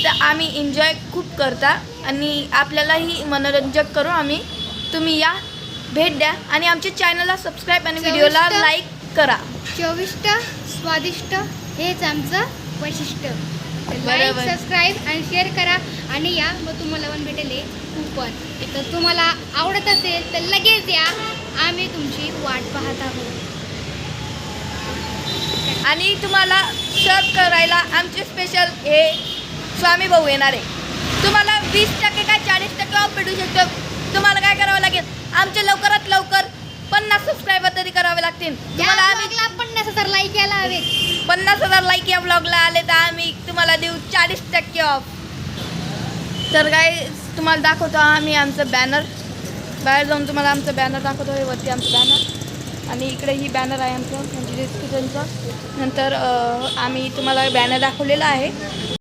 इथं आम्ही एन्जॉय खूप करता आणि आपल्यालाही मनोरंजक करू आम्ही. तुम्ही या, भेट द्या आणि आमच्या चॅनलला सबस्क्राईब आणि व्हिडिओला लाईक करा. चविष्ट स्वादिष्ट हेच आमचं वैशिष्ट्य. लाईक बरोबर. सबस्क्राईब आणि शेअर करा आणि या, मग तुम्हाला पण भेटेल कूपन. तर तुम्हाला आवडत असेल तर लगेच या, आम्ही तुमची वाट पाहत आहोत. आणि तुम्हाला सर्व करायला आमचे स्पेशल हे स्वामी भाऊ येणार आहे. तुम्हाला 20% काय 40% ऑफ भेटू शकतो. तुम्हाला काय करावं लागेल, आमचे लवकरात लवकर 50 सबस्क्रायबर तरी करावे लागतील. तुम्हाला आम्ही 50,000 लाईक यायला हवेत. 50,000 लाईक या ब्लॉगला आले तर आम्ही तुम्हाला देऊ 40% ऑफ. तर काय तुम्हाला दाखवतो आम्ही आमचं बॅनर. बाहेर जाऊन तुम्हाला आमचं बॅनर दाखवतो. हे वरती आमचं बॅनर आणि इकडे ही बॅनर आहे आमचं म्हणजे डिस्क्रिप्शनचं. नंतर आम्ही तुम्हाला बॅनर दाखवलेला आहे.